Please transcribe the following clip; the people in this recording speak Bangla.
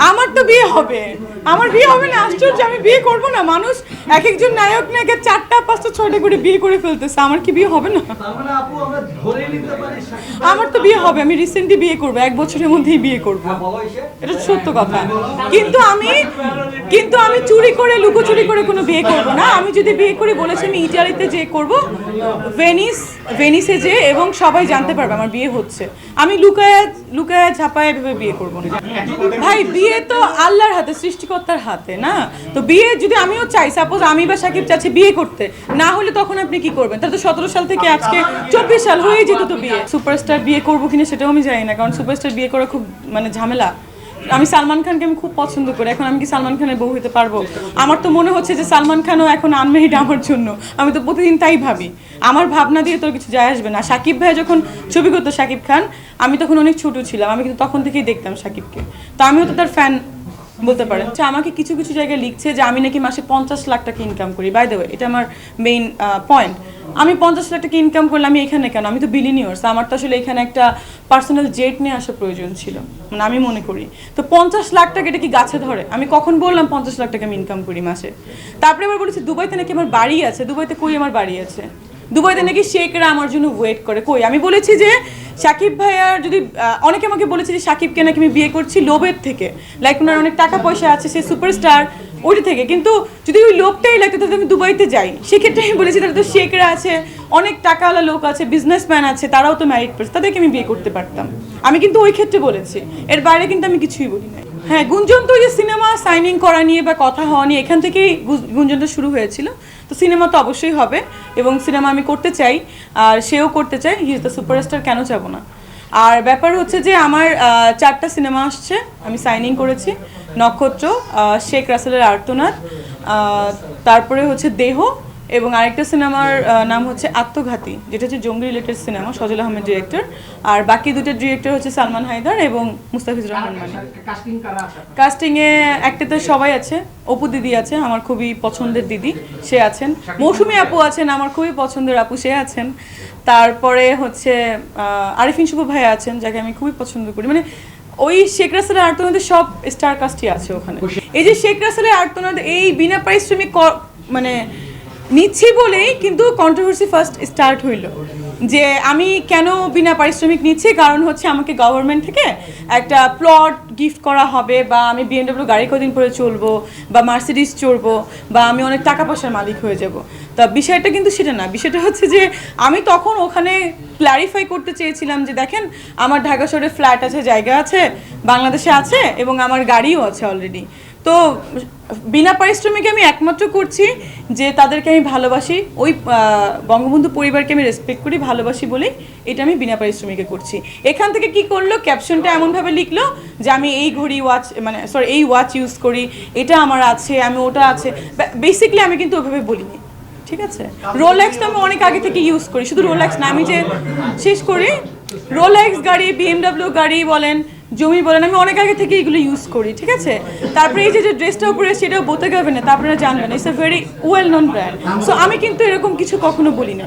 আমার তো বিয়ে হবে, আমার বিয়ে হবে না আশ্চর্য, আমি বিয়ে করব না? মানুষ এক একজন নায়ক নায়িকা 4টা 5টা 6টা করে বিয়ে করে ফেলতেছে, আমার কি বিয়ে হবে না? আমার তো বিয়ে হবে, আমি রিসেন্টলি বিয়ে করব, 1 বছরের মধ্যেই বিয়ে করব, এটা সত্য কথা। কিন্তু আমি চুরি করে লুকোচুরি করে কোনো বিয়ে করব না। আমি যদি বিয়ে করি বলেছি আমি ইটালিতে যে করব, ভেনিসে যে, এবং সবাই জানতে পারবে আমার বিয়ে হচ্ছে। আমি লুকায় লুকায় ঝাপায় এভাবে বিয়ে করব না। ভাই বিয়ে তো আল্লাহর হাতে, সৃষ্টিকর্তার হাতে না? তো বিয়ে যদি আমিও চাই, সাপোজ আমি বা সাকিব চাচ্ছি বিয়ে করতে, না হলে তখন আপনি কি করবেন? তাহলে তো 17 সাল থেকে আজকে 24 সাল হয়ে যেত তো বিয়ে। সুপারস্টার বিয়ে করবো কিনা সেটাও আমি জানি না, কারণ সুপারস্টার বিয়ে করা খুব মানে ঝামেলা। আমি সালমান খানকে আমি খুব পছন্দ করি, এখন আমি কি সালমান খানের বউ হতে পারবো? আমার তো মনে হচ্ছে যে সালমান খানও এখন আনমেরিড আমার জন্য, আমি তো প্রতিদিন তাই ভাবি। আমার ভাবনা দিয়ে তোর কিছু যায় আসবে না। সাকিব ভাই যখন ছবি করতো, সাকিব খান, আমি তখন অনেক ছোট ছিলাম, আমি কিন্তু তখন থেকেই দেখতাম সাকিবকে, তো আমিও তো তার ফ্যান বলতে পারেন। আমাকে কিছু কিছু জায়গায় লিখছে যে আমি নাকি মাসে 50 লাখ টাকা ইনকাম করি। বাই দ্য ওয়ে, এটা আমার মেইন পয়েন্ট। আমি 50 লাখ টাকা ইনকাম করলে আমি এখানে কেন? আমি তো বিলিনিয়ার্স, আমার তো আসলে এখানে একটা পার্সোনাল জেট নিয়ে আসা প্রয়োজন ছিল, মানে আমি মনে করি। তো 50 লাখ টাকা এটা কি গাছে ধরে? আমি কখন বললাম 50 লাখ টাকা আমি ইনকাম করি মাসে? তারপরে আবার বলেছি দুবাইতে নাকি আমার বাড়ি আছে। দুবাইতে কই আমার বাড়ি আছে? দুবাইতে নাকি শেখরা আমার জন্য ওয়েট করে, কই? আমি বলেছি যে সাকিব ভাইয়ার যদি অনেকে আমাকে বলেছে যে সাকিবকে নাকি আমি বিয়ে করছি লোভের থেকে, লাইক ওনার অনেক টাকা পয়সা আছে, সে সুপারস্টার, ওইটা থেকে। কিন্তু যদি ওই লোকটাই লাগতো তাহলে আমি দুবাইতে যাই। সেক্ষেত্রে আমি বলেছি তাহলে তো শেখরা আছে, অনেক টাকাওয়ালা লোক আছে, বিজনেসম্যান আছে, তারাও তো ম্যারিড পার্সন, তাদেরকে আমি বিয়ে করতে পারতাম। আমি কিন্তু ওই ক্ষেত্রে বলেছি, এর বাইরে কিন্তু আমি কিছুই বলি না। হ্যাঁ, গুঞ্জন তো ওই যে সিনেমা সাইনিং করা নিয়ে বা কথা হওয়া নিয়ে, এখান থেকেই গুঞ্জনটা শুরু হয়েছিল। তো সিনেমা তো অবশ্যই হবে, এবং সিনেমা আমি করতে চাই, আর সেও করতে চাই। হি ইজ দ্য সুপারস্টার, কেন যাবো না? আর ব্যাপার হচ্ছে যে আমার 4টা সিনেমা আসছে, আমি সাইনিং করেছি। নক্ষত্র, শেখ রাসেলের আর্তনাদ, তারপরে হচ্ছে দেহ, এবং আরেকটা সিনেমার নাম হচ্ছে আত্মঘাতী, যেটা হচ্ছে জঙ্গি রিলেটেড সিনেমা, সজল আহমেদ ডিরেক্টর। আর বাকি দুটো ডিরেক্টর হচ্ছে সালমান হায়দার এবং মুস্তাফিজুর রহমান মানি। কাস্টিংয়ে একটাতে সবাই আছে, অপু দিদি আছে, আমার খুবই পছন্দের দিদি, সে আছেন। মৌসুমী আপু আছেন, আমার খুবই পছন্দের আপু, সে আছেন। তারপরে হচ্ছে আরিফিন শুভ ভাই আছেন, যাকে আমি খুবই পছন্দ করি। মানে ওই শেখ রাসেলের আর্তনাদে সব স্টার কাস্টই আছে ওখানে। এই যে শেখ রাসেলের আর্তনাদ, এই বিনা পারিশ্রমিক মানে নিচ্ছি বলেই কিন্তু কন্ট্রোভার্সি ফার্স্ট স্টার্ট হইলো, যে আমি কেন বিনা পারিশ্রমিক নিচ্ছি। কারণ হচ্ছে আমাকে গভর্নমেন্ট থেকে একটা প্লট গিফট করা হবে, বা আমি বিএমডব্লিউ গাড়ি কদিন পরে চলবো, বা মার্সিডিজ চড়বো, বা আমি অনেক টাকা পয়সার মালিক হয়ে যাব। তা বিষয়টা কিন্তু সেটা না। বিষয়টা হচ্ছে যে আমি তখন ওখানে ক্ল্যারিফাই করতে চেয়েছিলাম যে দেখেন, আমার ঢাকা শহরে ফ্ল্যাট আছে, জায়গা আছে, বাংলাদেশে আছে, এবং আমার গাড়িও আছে অলরেডি। তো বিনা পারিশ্রমিকে আমি একমাত্র করছি যে তাদেরকে আমি ভালোবাসি, ওই বঙ্গবন্ধু পরিবারকে আমি রেসপেক্ট করি, ভালোবাসি বলেই এটা আমি বিনা পারিশ্রমিকে করছি। এখান থেকে কি করলো, ক্যাপশনটা এমনভাবে লিখলো যে আমি এই ঘড়ি ওয়াচ, মানে সরি, এই ওয়াচ ইউজ করি, এটা আমার আছে, আমি ওটা আছে। বেসিক্যালি আমি কিন্তু ওইভাবে বলিনি, ঠিক আছে? রোলেক্স তো আমি অনেক আগে থেকে ইউজ করি, শুধু রোলেক্স না, আমি যে শেষ করি রোলেক্স গাড়ি, বিএমডব্লিউ গাড়ি বলেন, জমি বলেন, আমি অনেক আগে থেকে এগুলো ইউজ করি, ঠিক আছে? তারপরে এই যে ড্রেসটা উপরে, সেটাও বোতে গাবে না, তা আপনারা জানবেন, it's a very well known brand. So আমি কিন্তু এরকম কিছু কখনো বলি না।